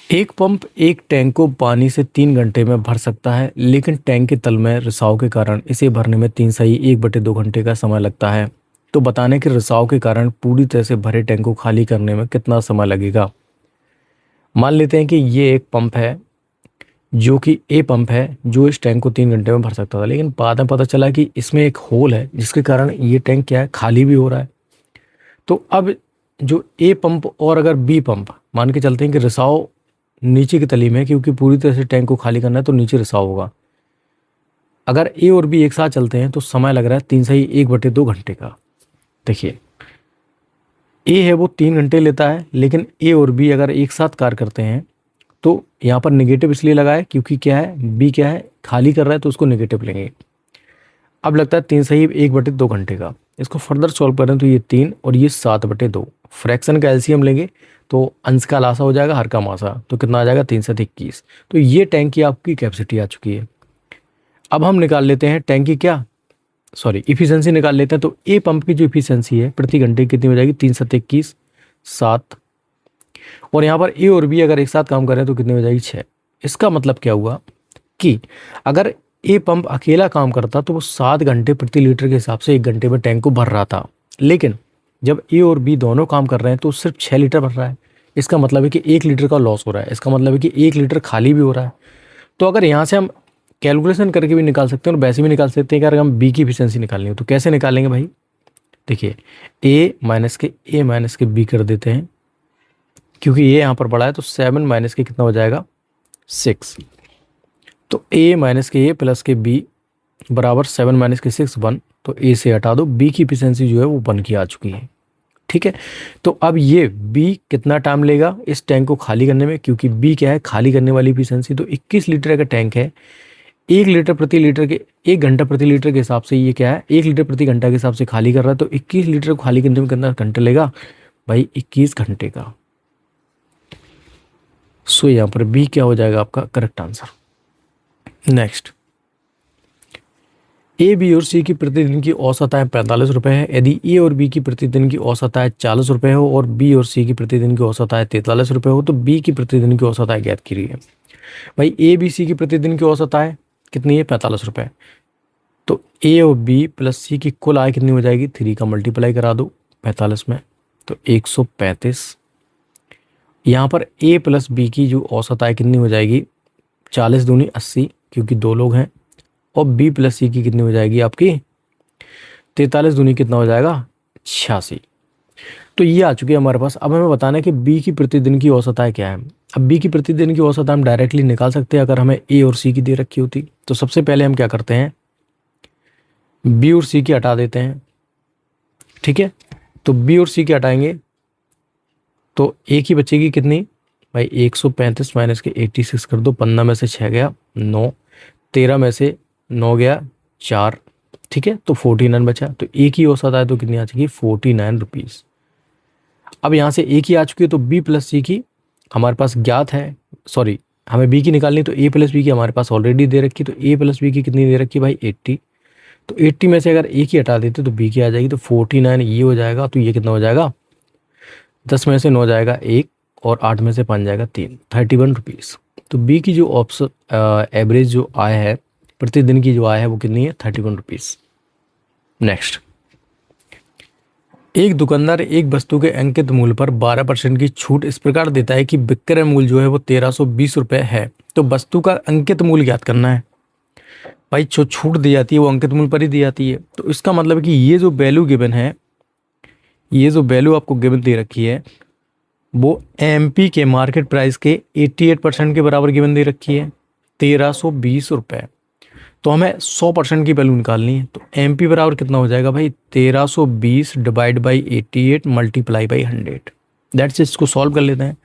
एक पंप एक टैंक को पानी से 3 घंटे में भर सकता है, लेकिन टैंक के तल में रिसाव के कारण इसे भरने में 3 1/2 घंटे का समय लगता है। तो बताने कि रिसाव के कारण पूरी तरह से भरे टैंक को खाली करने में कितना समय लगेगा। मान लेते हैं कि ये एक पंप है, जो कि ए पंप है, जो इस टैंक को 3 घंटे में भर सकता था, लेकिन बाद में पता चला कि इसमें एक होल है जिसके कारण ये टैंक क्या है, खाली भी हो रहा है। तो अब जो ए पंप और अगर बी पंप, मान के चलते हैं कि रिसाव नीचे की तली में, क्योंकि पूरी तरह से टैंक को खाली करना है तो नीचे रिसाव होगा। अगर ए और बी एक साथ चलते हैं तो समय लग रहा है 3 1/2 घंटे का। देखिए, ए है वो 3 घंटे लेता है, लेकिन ए और बी अगर एक साथ कार्य करते हैं तो यहाँ पर नेगेटिव इसलिए लगा है क्योंकि क्या है, बी क्या है, खाली कर रहा है तो उसको नेगेटिव लेंगे। अब लगता है 3 1/2 घंटे का। इसको फर्दर सॉल्व करें तो ये 3 और ये 7/2। फ्रैक्शन का एलसीएम लेंगे तो अंश का लासा हो जाएगा, हर का मासा, तो कितना आ जाएगा, 3 7 21। तो ये टैंक की आपकी कैपेसिटी आ चुकी है। अब हम निकाल लेते हैं टैंक की क्या, सॉरी, इफिशियंसी निकाल लेते हैं। तो ए पंप की जो इफिशियंसी है प्रति घंटे कितनी हो जाएगी, 3 7 21 7। और यहाँ पर ए और बी अगर एक साथ काम करें तो कितनी हो जाएगी, 6। इसका मतलब क्या हुआ कि अगर ए पंप अकेला काम करता तो वो 7 घंटे प्रति लीटर के हिसाब से 1 घंटे में टैंक को भर रहा था, लेकिन जब ए और बी दोनों काम कर रहे हैं तो सिर्फ 6 लीटर भर रहा है। इसका मतलब है कि 1 लीटर का लॉस हो रहा है। इसका मतलब है कि 1 लीटर खाली भी हो रहा है। तो अगर यहाँ से हम कैलकुलेशन करके भी निकाल सकते हैं और वैसे भी निकाल सकते हैं कि अगर हम बी की इफिशियंसी निकालनी हो तो कैसे निकालेंगे भाई। देखिए, ए माइनस के बी कर देते हैं, क्योंकि ये यहाँ पर बड़ा है तो 7 माइनस के कितना हो जाएगा, 6। तो ए माइनस के ए प्लस के बी बराबर 7 माइनस के 6 1। तो ए से हटा दो, बी की इफिशियंसी जो है वो 1 की आ चुकी है। ठीक है, तो अब ये बी कितना टाइम लेगा इस टैंक को खाली करने में, क्योंकि बी क्या है, खाली करने वाली इफिशियंसी। तो 21 लीटर का टैंक है, 1 लीटर प्रति लीटर के, 1 घंटा प्रति लीटर के हिसाब से ये क्या है, 1 लीटर प्रति घंटा के हिसाब से खाली कर रहा है। तो 21 लीटर को खाली करने में कितना घंटा लेगा भाई, 21 घंटे का। सो यहाँ पर बी क्या हो जाएगा आपका correct answer. Next, A B और सी की प्रतिदिन की औसत आय 45 रुपये है। यदि ए और बी की प्रतिदिन की औसत आय 40 रुपये हो और बी और सी की प्रतिदिन की औसत आय 43 रुपये हो तो बी की प्रतिदिन की औसत आय ज्ञात कीजिए है। भाई ए बी सी की प्रतिदिन की औसत आय कितनी है, 45 रुपये। तो ए और बी प्लस सी की कुल आय कितनी हो जाएगी, 3 का मल्टीप्लाई करा दो 45 में, तो 135। यहाँ पर ए प्लस बी की जो औसत आय कितनी हो जाएगी, 40 दूनी 80, क्योंकि 2 लोग हैं। और बी प्लस सी की कितनी हो जाएगी आपकी, 43 दूनी कितना हो जाएगा, 86। तो ये आ चुकी है हमारे पास। अब हमें बताना है कि बी की प्रतिदिन की औसत आय क्या है। अब बी की प्रतिदिन की औसत हम डायरेक्टली निकाल सकते हैं अगर हमें ए और सी की दे रखी होती। तो सबसे पहले हम क्या करते हैं, बी और सी की हटा देते हैं। ठीक है, तो बी और सी की हटाएंगे तो ए की बचेगी कितनी भाई, 135 माइनस के 86 कर दो, 15 में से 6 गया 9, 13 में से 9 गया 4। ठीक है, तो 49 बचा। तो ए की औसत आय तो कितनी आ चुकी है, 49 रुपीज़। अब यहाँ से ए की आ चुकी है तो बी प्लस सी की हमारे पास ज्ञात है, सॉरी हमें बी की निकालनी, तो ए प्लस बी की हमारे पास ऑलरेडी दे रखी। तो ए प्लस बी की कितनी दे रखी भाई, 80। तो 80 में से अगर ए की हटा देते तो बी की आ जाएगी, तो 49 ये हो जाएगा। तो ये कितना हो जाएगा, 10 में से 9 जाएगा 1 और 8 में से 5 जाएगा 3, 31 रुपीज़। तो बी की जो ऑप्शन एवरेज जो आय है, प्रतिदिन की जो आय है वो कितनी है, 31 रुपीज़। नेक्स्ट, एक दुकानदार एक वस्तु के अंकित मूल्य पर 12% की छूट इस प्रकार देता है कि विक्रय मूल्य जो है वो 1320 रुपये है। तो वस्तु का अंकित मूल्य ज्ञात करना है। भाई जो छूट दी जाती है वो अंकित मूल्य पर ही दी जाती है। तो इसका मतलब है कि ये जो वैल्यू गिवन है, ये जो वैल्यू आपको गिवन दे रखी है वो एमपी के मार्केट प्राइस के 88% के बराबर गिवन दे रखी है, 1320 रुपये। तो हमें 100% की वैल्यू निकालनी है। तो एम पी बराबर कितना हो जाएगा भाई, 1320 divide by 88 multiply by 100। That's, इसको सॉल्व कर लेते हैं।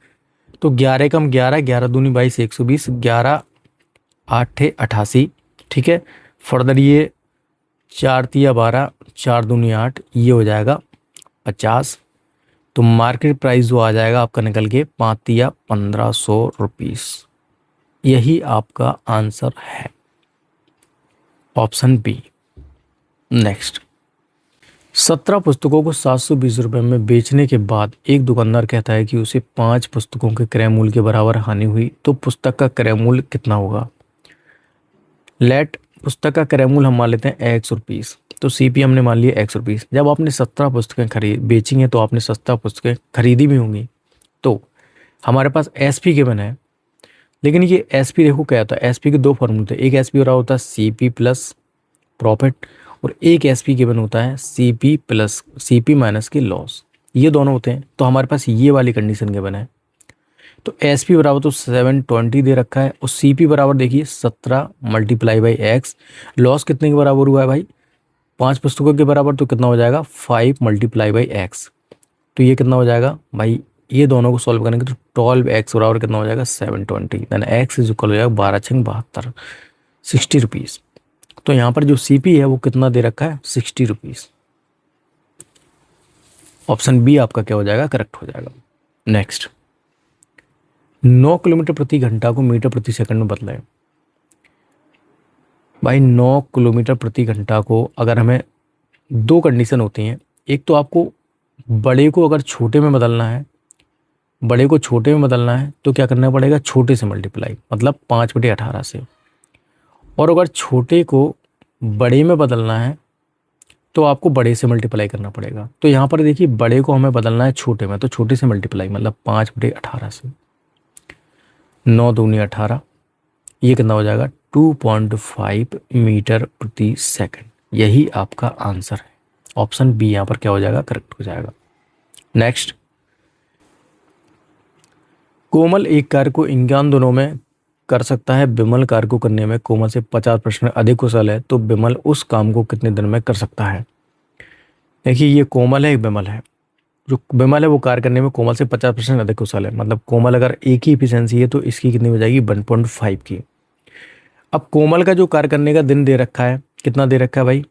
तो 11 कम 11, 11 दूनी 22 120, 11 8 88। ठीक है, फर्दर ये 4 तिया 12, 4 दूनी 8, ये हो जाएगा 50। तो मार्केट प्राइस जो आ जाएगा आपका निकल के 5 तिया 1500 रुपीज़। यही आपका आंसर है, ऑप्शन बी। नेक्स्ट, 17 पुस्तकों को 720 रुपये में बेचने के बाद एक दुकानदार कहता है कि उसे 5 पुस्तकों के क्रय मूल्य के बराबर हानि हुई, तो पुस्तक का क्रय मूल्य कितना होगा। लेट पुस्तक का क्रय मूल्य हम मान लेते हैं ₹100, तो सीपी हमने मान लिया ₹100। जब आपने 17 पुस्तकें खरीद बेची हैं तो आपने 17 पुस्तकें खरीदी भी होंगी, तो हमारे पास एसपी गिवन है। लेकिन ये एसपी देखो क्या होता है, एसपी के दो फॉर्मूले थे, एक एसपी हो रहा होता है सीपी प्लस प्रॉफिट, और एक एसपी गिवन होता है सीपी माइनस की लॉस, ये दोनों होते हैं। तो हमारे पास ये वाली कंडीशन गिवन है, तो एसपी बराबर तो 720 दे रखा है, और सीपी बराबर देखिए 17 मल्टीप्लाई बाई एक्स, लॉस कितने के बराबर हुआ है भाई, 5 पुस्तकों के बराबर, तो कितना हो जाएगा 5 मल्टीप्लाई बाई एक्स, तो ये कितना हो जाएगा भाई, ये दोनों को सॉल्व करेंगे तो 12x बराबर कितना हो जाएगा 720, देन x इज इक्वल हो जाएगा 12×6 = 72, 60 रुपीज़। तो यहाँ पर जो सीपी है वो कितना दे रखा है 60 रुपीज़। ऑप्शन बी आपका क्या हो जाएगा, करेक्ट हो जाएगा। नेक्स्ट, 9 किलोमीटर प्रति घंटा को मीटर प्रति सेकंड में बदलें। भाई 9 किलोमीटर प्रति घंटा को अगर हमें, दो कंडीशन होती हैं, एक तो आपको बड़े को अगर छोटे में बदलना है, बड़े को छोटे में बदलना है तो क्या करना पड़ेगा, छोटे से मल्टीप्लाई, मतलब 5/18 से, और अगर छोटे को बड़े में बदलना है तो आपको बड़े से मल्टीप्लाई करना पड़ेगा। तो यहाँ पर देखिए बड़े को हमें बदलना है छोटे में, तो छोटे से मल्टीप्लाई मतलब 5/18 से, 9 दूनी 18, ये कितना हो जाएगा 2.5 मीटर प्रति सेकंड। यही आपका आंसर है, ऑप्शन बी यहाँ पर क्या हो जाएगा, करेक्ट हो जाएगा। नेक्स्ट, कोमल एक कार्य को 51 दिनों में कर सकता है, बिमल कार्य को करने में कोमल से 50% अधिक कुशल है, तो बिमल उस काम को कितने दिन में कर सकता है। देखिए ये कोमल है, एक बिमल है, जो बिमल है वो कार्य करने में कोमल से 50% अधिक कुशल है, मतलब कोमल अगर एक ही इफिशियंसी है तो इसकी कितनी हो जाएगी 1.5 की। अब कोमल का जो कार्य करने का दिन दे रखा है, कितना दे रखा है भाई,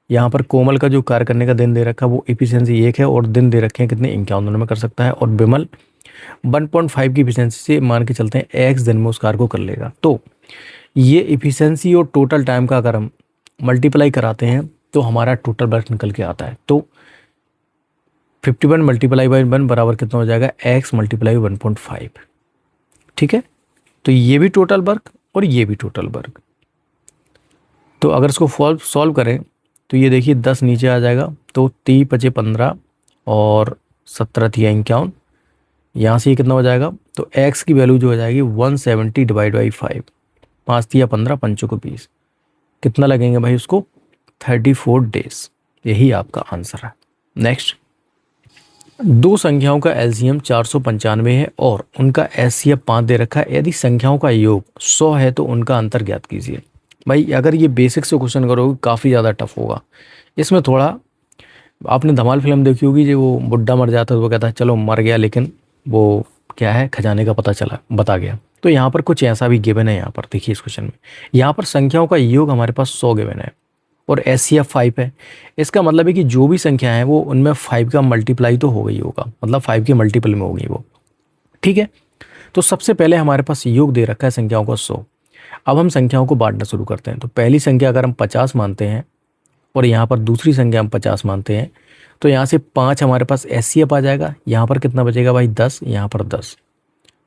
यहाँ पर कोमल का जो कार्य करने का दिन दे रखा है वो इफिशियंसी 1 है, और दिन दे रखे हैं कितने 51 दिनों में कर सकता है, और बिमल 1.5 की इफिशियंसी से मान के चलते हैं x दिन में उस कार्य को कर लेगा। तो ये इफिशियंसी और टोटल टाइम का अगर हम मल्टीप्लाई कराते हैं तो हमारा टोटल वर्क निकल के आता है, तो 51 मल्टीप्लाई बाई 1 बराबर कितना हो जाएगा x मल्टीप्लाई 1.5। ठीक है, तो ये भी टोटल वर्क और ये भी टोटल वर्क। तो अगर इसको सॉल्व करें तो ये देखिए 10 नीचे आ जाएगा, तो 3×5 = 15 और 17×3 = 51, यहाँ से ये कितना हो जाएगा, तो x की वैल्यू जो हो जाएगी 170 डिवाइड बाई 5, 5×3 = 15, 5×5 कितना लगेंगे भाई उसको 34 डेज। यही आपका आंसर है। नेक्स्ट, दो संख्याओं का एलसीएम 495 है और उनका एचसीएफ 5 दे रखा है, यदि संख्याओं का योग 100 है तो उनका अंतर ज्ञात कीजिए। भाई अगर ये बेसिक से क्वेश्चन करोगे काफ़ी ज़्यादा टफ होगा। इसमें थोड़ा, आपने धमाल फिल्म देखी होगी, जो वो बुड्ढा मर जाता है तो वो कहता है चलो मर गया लेकिन वो क्या है खजाने का पता चला बता गया, तो यहाँ पर कुछ ऐसा भी गिवन है। यहाँ पर देखिए इस क्वेश्चन में, यहाँ पर संख्याओं का योग हमारे पास 100 गिवन है और एचसीएफ 5 है। इसका मतलब है कि जो भी संख्या है वो उनमें 5 का मल्टीप्लाई तो हो गई होगा, मतलब 5 के मल्टीपल में होगी वो। ठीक है, तो सबसे पहले हमारे पास योग दे रखा है संख्याओं का 100। अब हम संख्याओं को बांटना शुरू करते हैं। तो पहली संख्या अगर हम 50 मानते हैं और यहाँ पर दूसरी संख्या हम 50 मानते हैं, तो यहाँ से 5 हमारे पास एचसीएफ आ जाएगा। यहाँ पर कितना बचेगा भाई 10, यहाँ पर 10,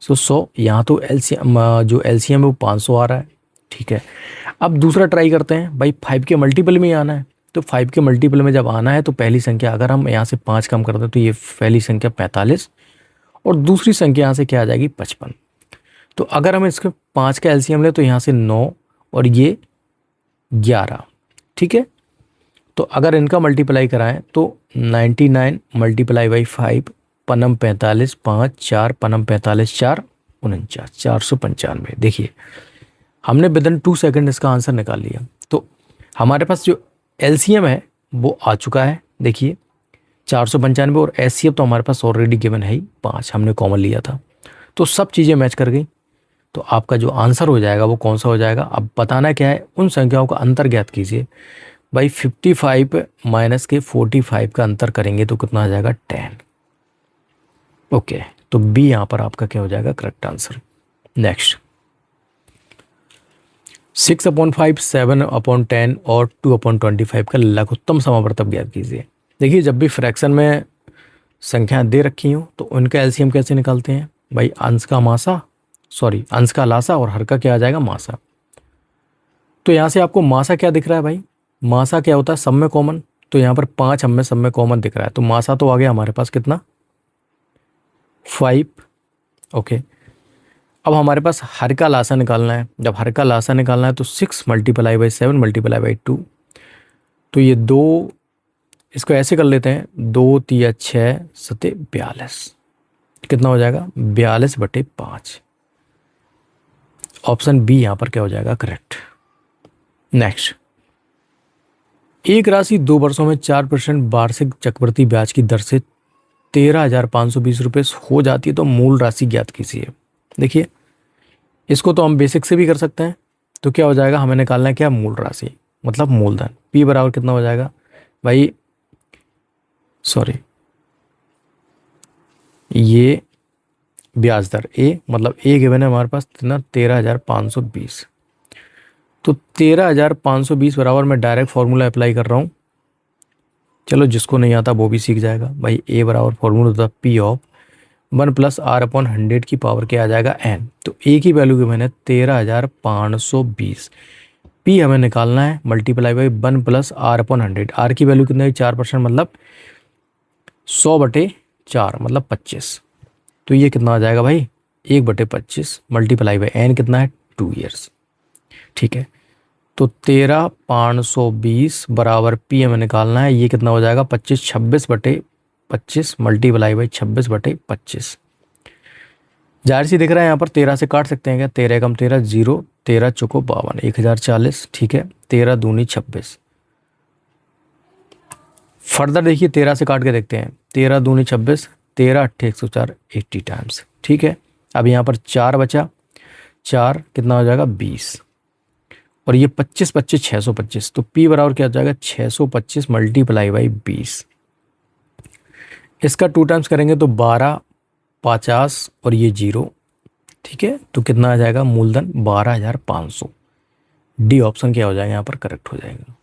सो 100। यहाँ तो एलसीएम, जो एलसीएम है वो 500 आ रहा है। ठीक है, अब दूसरा ट्राई करते हैं। भाई 5 के मल्टीपल में ही आना है, तो 5 के मल्टीपल में जब आना है तो पहली संख्या अगर हम यहाँ से 5 कम कर दें तो ये पहली संख्या 45 और दूसरी संख्या यहाँ से क्या आ जाएगी 55। तो अगर हम इसके 5 का एलसीएम लें तो यहाँ से 9 और ये 11। ठीक है, तो अगर इनका मल्टीप्लाई कराएं तो 99 मल्टीप्लाई बाई 5 पनम 45, 5 4 पनम 45 4 49, 495। देखिए हमने विदिन 2 सेकंड इसका आंसर निकाल लिया। तो हमारे पास जो एलसीएम है वो आ चुका है, देखिए 495, और एचसीएफ तो हमारे पास ऑलरेडी गिवन है ही 5, हमने कॉमन लिया था। तो सब चीज़ें मैच कर गई, तो आपका जो आंसर हो जाएगा वो कौन सा हो जाएगा। अब बताना क्या है, उन संख्याओं का अंतर ज्ञात कीजिए। भाई 55 माइनस के 45 का अंतर करेंगे तो कितना आ जाएगा 10। ओके, तो बी यहाँ पर आपका क्या हो जाएगा करेक्ट आंसर। नेक्स्ट, 6/5, 7/10 और 2/25 का लघुत्तम समावर्तक ज्ञात कीजिए। देखिए जब भी फ्रैक्शन में संख्या दे रखी हो तो उनका एलसीएम कैसे निकालते हैं भाई, अंश का लासा और हर का क्या आ जाएगा, मासा। तो यहाँ से आपको मासा क्या दिख रहा है भाई, मासा क्या होता है, सब में कॉमन। तो यहाँ पर 5 हमें सब में कॉमन दिख रहा है, तो मासा तो आ गया हमारे पास कितना, 5। ओके, अब हमारे पास हर का लासा निकालना है। जब हर का लासा निकालना है तो 6 मल्टीप्लाई बाई 7 मल्टीप्लाई बाई 2। तो ये 2, इसको ऐसे कर लेते हैं, 2 तिया 6 सते 42, कितना हो जाएगा 42/5। ऑप्शन बी यहाँ पर क्या हो जाएगा, करेक्ट। नेक्स्ट, एक राशि 2 वर्षों में 4% वार्षिक चक्रवृद्धि ब्याज की दर से 13,520 रुपये हो जाती है तो मूल राशि ज्ञात कीजिए। देखिए इसको तो हम बेसिक से भी कर सकते हैं। तो क्या हो जाएगा, हमें निकालना है क्या, मूल राशि मतलब मूलधन। पी बराबर कितना हो जाएगा भाई, सॉरी ये ब्याज दर ए, मतलब ए गिवन है हमारे पास कितना 13,520। तो 13,520 बराबर मैं डायरेक्ट फॉर्मूला अप्लाई कर रहा हूँ। चलो जिसको नहीं आता वो भी सीख जाएगा भाई। ए बराबर फॉर्मूला होता है पी ऑफ 1 + r/100 की पावर क्या आ जाएगा, n। तो ए की वैल्यू की मैंने 13,520, पी हमें निकालना है मल्टीप्लाई बाई 1 + r/100। आर की वैल्यू कितना है 4%, मतलब 100/4 मतलब 25। तो ये कितना आ जाएगा भाई 1/25 मल्टीप्लाई बाई एन कितना है 2 ईयर्स। ठीक है, तो 13,520 बराबर पी हमें निकालना है, ये कितना हो जाएगा 26 मल्टीप्लाई बाई 26/25। जाहिर सी दिख रहा है यहाँ पर 13 से काट सकते हैं क्या, 13 कम 13 0, 13 चौको 52, 1040। ठीक है, 13 दूनी 26। फर्दर देखिए 13 से काट के देखते हैं, 13 दूनी 26, 13 8 104, 80 टाइम्स। ठीक है, अब यहाँ पर 4 बचा, 4 कितना हो जाएगा 20, और ये 25 25 625। तो P बराबर क्या हो जाएगा 625 मल्टीप्लाई बाई 20। इसका 2 टाइम्स करेंगे तो 12 50 और ये 0। ठीक है, तो कितना आ जाएगा मूलधन 12,500। डी ऑप्शन क्या हो जाएगा यहाँ पर करेक्ट हो जाएगा।